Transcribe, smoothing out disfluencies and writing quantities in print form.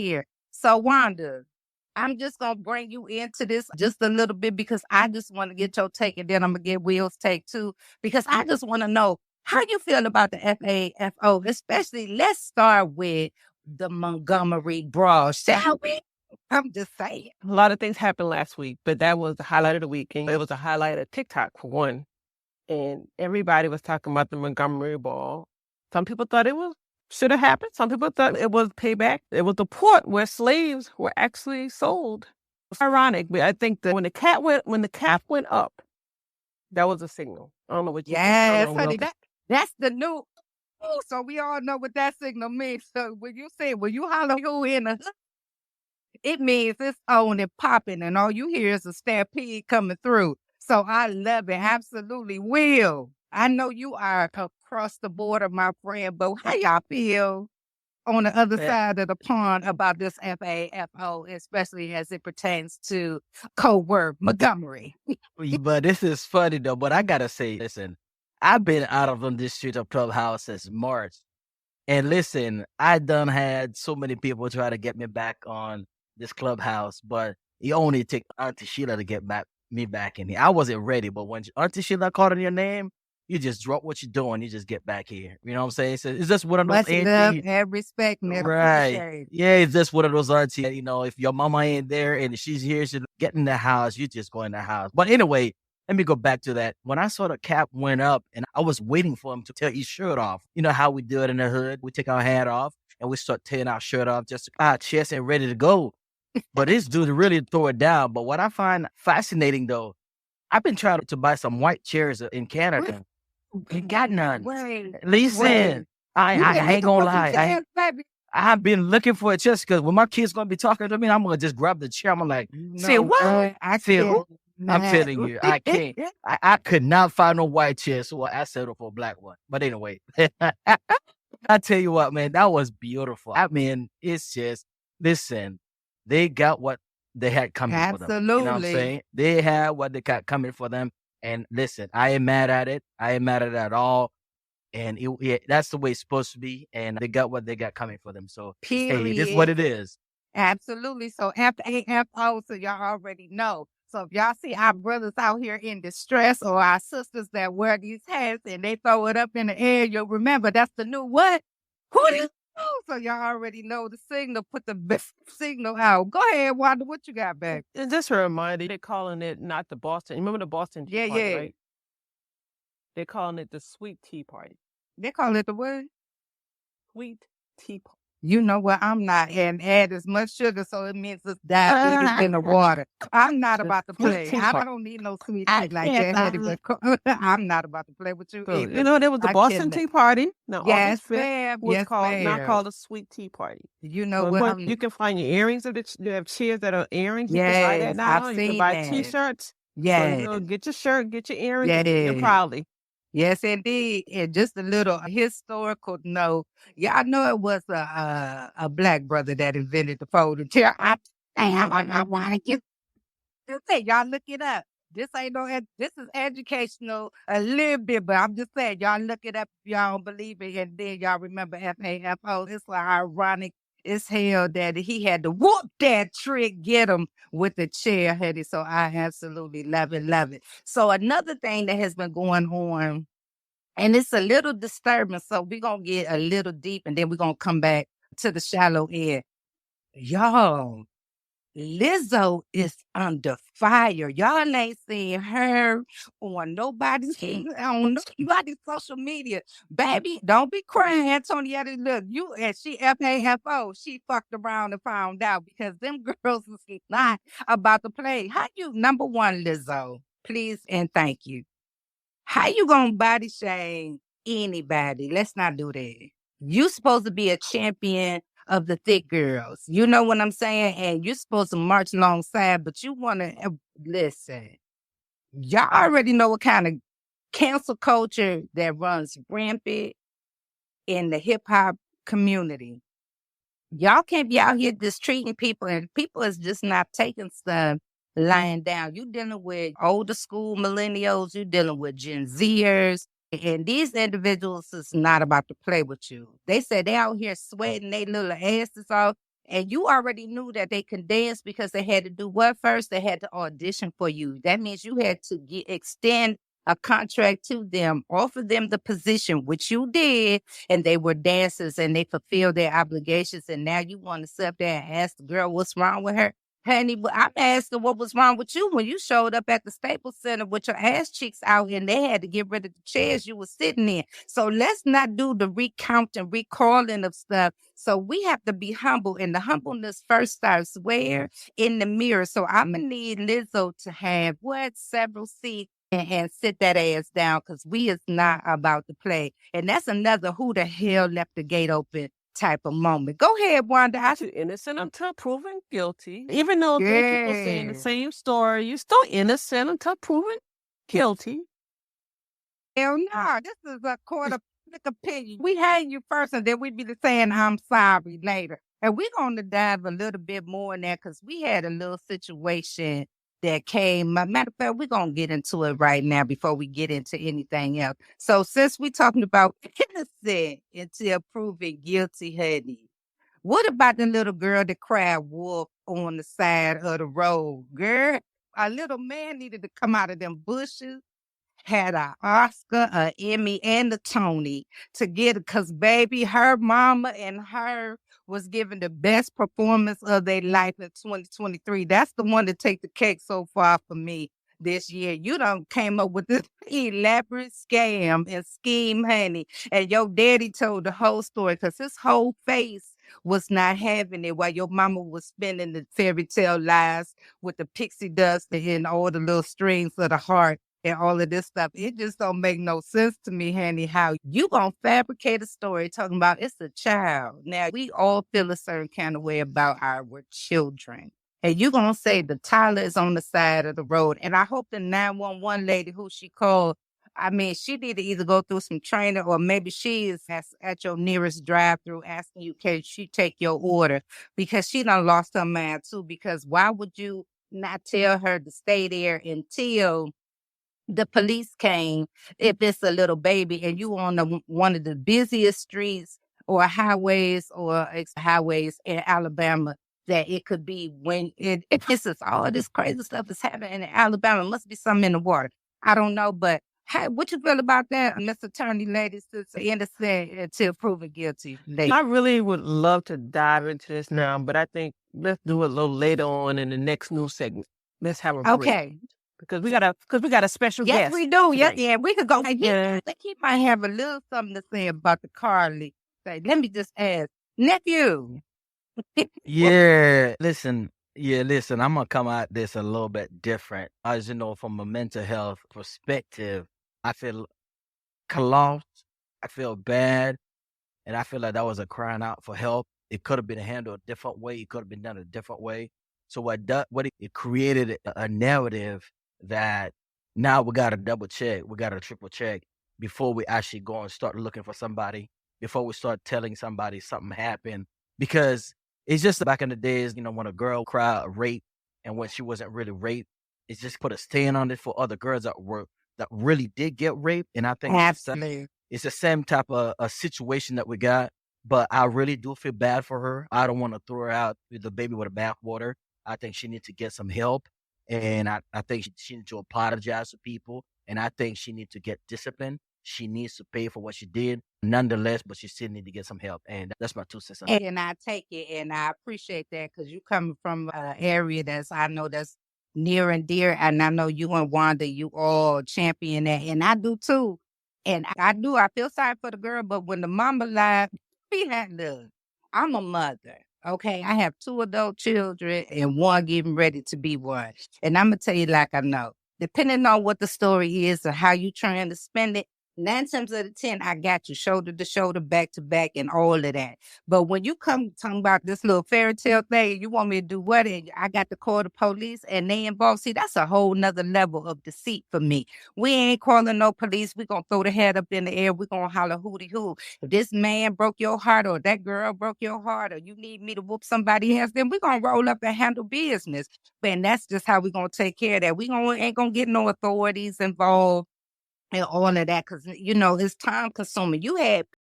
here. So, Wanda, I'm just going to bring you into this just a little bit because I just want to get your take and then I'm going to get Will's take too, because I just want to know how you feel about the FAFO, especially let's start with the Montgomery Brawl, shall we? I'm just saying. A lot of things happened last week, but that was the highlight of the week. And it was a highlight of TikTok for one. And everybody was talking about the Montgomery Ball. Some people thought it should have happened. Some people thought it was payback. It was the port where slaves were actually sold. It's ironic, but I think that when the cap went up, that was a signal. I don't know what you think. Yes, honey, that's the new. Oh, so we all know what that signal means. So when you holler who in the hood, it means it's on and popping, and all you hear is a stampede coming through. So I love it. Absolutely. Will, I know you are across the border, my friend, but how y'all feel on the other side of the pond about this FAFO, especially as it pertains to code word Montgomery? But this is funny though. But I gotta say, listen, I've been out of on this street of Clubhouse since March, and listen, I done had so many people try to get me back on this Clubhouse, but it only took Auntie Sheila to get me back in here. I wasn't ready, but when Auntie Sheila called on your name, you just drop what you're doing. You just get back here. You know what I'm saying? So it's just one of those Much love and respect, man. Right. Yeah, it's just one of those aunties. You know, if your mama ain't there and she's here, she'll get in the house. You just go in the house. But anyway, let me go back to that. When I saw the cap went up and I was waiting for him to tear his shirt off. You know how we do it in the hood? We take our hat off and we start tearing our shirt off just our chest and ready to go. But this dude really throw it down. But what I find fascinating though, I've been trying to buy some white chairs in Canada. Ain't got none. Listen, I ain't gonna lie. I've been looking for it just because when my kid's gonna be talking to me, I'm gonna just grab the chair. I'm like, say what? I'm telling you, I can't. I could not find no white chair, so I settled for a black one. But anyway, I tell you what, man, that was beautiful. I mean, it's just, listen, they got what they had coming for them. You know what I'm saying? They had what they got coming for them. And listen, I ain't mad at it. I ain't mad at it at all. And that's the way it's supposed to be. And they got what they got coming for them. So, hey, this is what it is. Absolutely. So FAFO, so y'all already know. So if y'all see our brothers out here in distress or our sisters that wear these hats and they throw it up in the air, you'll remember that's the new what? Who do you know? So y'all already know the signal. Put the best signal out. Go ahead, Wanda. What you got back? And just a reminder, they're calling it not the Boston. Remember the Boston Tea Party, right? They're calling it the Sweet Tea Party. They call it the what? Sweet Tea Party. You know what? I'm not add as much sugar, so it means it's diabetes in the water. I'm not about to play. I don't need no sweet tea like that. I'm not about to play with you. So, you know, there was the Boston Tea Party. Now, yes, ma'am. Was not called a Sweet Tea Party. You know what? You can find your earrings. You have chairs that are earrings. Yes, you can buy that now. I've you seen can buy that. T-shirts. Yes. So, you know, get your shirt, get your earrings, and proudly. Yes, indeed. And just a little historical note. Y'all know it was a black brother that invented the folding chair. I want to get say, y'all look it up. This is educational a little bit, but I'm just saying, y'all look it up if y'all don't believe it. And then y'all remember FAFO. It's like ironic as hell that he had to whoop that trick, get him with the chair, Hetty. So I absolutely love it. So another thing that has been going on, and it's a little disturbing, so we're going to get a little deep, and then we're going to come back to the shallow end. Y'all, Lizzo is under fire. Y'all ain't seen her on nobody's social media. Baby, don't be crying, Antonietta. Look, she FAFO. She fucked around and found out because them girls is not about to play. How you, number one, Lizzo, please and thank you. How you gonna body shame anybody? Let's not do that. You supposed to be a champion of the thick girls. You know what I'm saying? And you're supposed to march alongside, but you want to listen. Y'all already know what kind of cancel culture that runs rampant in the hip hop community. Y'all can't be out here just treating people, and people is just not taking stuff lying down. You dealing with older school millennials. You dealing with Gen Zers. And these individuals is not about to play with you. They said they out here sweating their little asses off. And you already knew that they could dance because they had to do what first? They had to audition for you. That means you had to extend a contract to them, offer them the position, which you did, and they were dancers and they fulfilled their obligations. And now you want to sit up there and ask the girl what's wrong with her. Honey, I'm asking what was wrong with you when you showed up at the Staples Center with your ass cheeks out and they had to get rid of the chairs you were sitting in. So let's not do the recounting, recalling of stuff. So we have to be humble, and the humbleness first starts where? In the mirror. So I'm going to need Lizzo to have several seats and sit that ass down, because we is not about to play. And that's another who the hell left the gate open type of moment. Go ahead, Wanda. You're innocent until proven guilty. Even though three people saying the same story, you're still innocent until proven guilty. Hell no, this is a court of public opinion. We hang you first, and then we be saying I'm sorry later. And we're going to dive a little bit more in that, because we had a little situation that came. Matter of fact, we're going to get into it right now before we get into anything else. So since we're talking about innocent until proven guilty, honey, what about the little girl that cried wolf on the side of the road? Girl, a little man needed to come out of them bushes, had an Oscar, an Emmy, and a Tony to get it, because baby, her mama and her was giving the best performance of their life in 2023. That's the one to take the cake so far for me this year. You done came up with this elaborate scam and scheme, honey, and your daddy told the whole story, because his whole face was not having it, while your mama was spinning the fairy tale lies with the pixie dust and all the little strings of the heart and all of this stuff. It just don't make no sense to me, honey, how you gonna fabricate a story talking about it's a child. Now, we all feel a certain kind of way about our children. And you gonna say the Tyler is on the side of the road. And I hope the 911 lady who she called, I mean, she need to either go through some training, or maybe she is at your nearest drive-through asking you, can she take your order? Because she done lost her mind too. Because why would you not tell her to stay there until the police came, if it's a little baby and you on one of the busiest streets or highways in Alabama, that it could be when it pisses all this crazy stuff is happening in Alabama. Must be something in the water. I don't know, but hey, what you feel about that, Miss Attorney Lady, since innocent until proven guilty? Lady. I really would love to dive into this now, but I think let's do it a little later on in the next news segment. Let's have a break. Okay. Because we got a special guest. Yes, we do. Today. Yeah, we could go. He might have a little something to say about the Carly. Say, let me just ask, nephew. Yeah, listen, I'm gonna come at this a little bit different. As you know, from a mental health perspective, I feel lost, I feel bad, and I feel like that was a crying out for help. It could have been handled a different way. It could have been done a different way. So it created a narrative that now we got to double check, we got to triple check before we actually go and start looking for somebody, before we start telling somebody something happened. Because it's just back in the days, when a girl cried rape and when she wasn't really raped, it's just put a stain on it for other girls that really did get raped. And I think it's the same type of a situation that we got. But I really do feel bad for her. I don't want to throw her out with the baby with the bathwater. I think she needs to get some help. And I think she needs to apologize to people. And I think she needs to get disciplined. She needs to pay for what she did, nonetheless, but she still needs to get some help. And that's my 2 cents. And I take it, and I appreciate that, because you coming from an area that's near and dear. And I know you and Wanda, you all champion that. And I do too. And I feel sorry for the girl, but when the mama lied, look, I'm a mother. Okay, I have 2 adult children and one getting ready to be one. And I'm going to tell you like I know, depending on what the story is or how you trying to spend it, 9 times out of 10, I got you shoulder to shoulder, back to back, and all of that. But when you come talking about this little fairy tale thing, you want me to do what? And I got to call the police and they involved. See, that's a whole nother level of deceit for me. We ain't calling no police. We gonna throw the head up in the air. We gonna holler hootie hoo. If this man broke your heart or that girl broke your heart or you need me to whoop somebody else, then we gonna roll up and handle business. And that's just how we gonna take care of that. We ain't gonna get no authorities involved and all of that, because it's time consuming. You had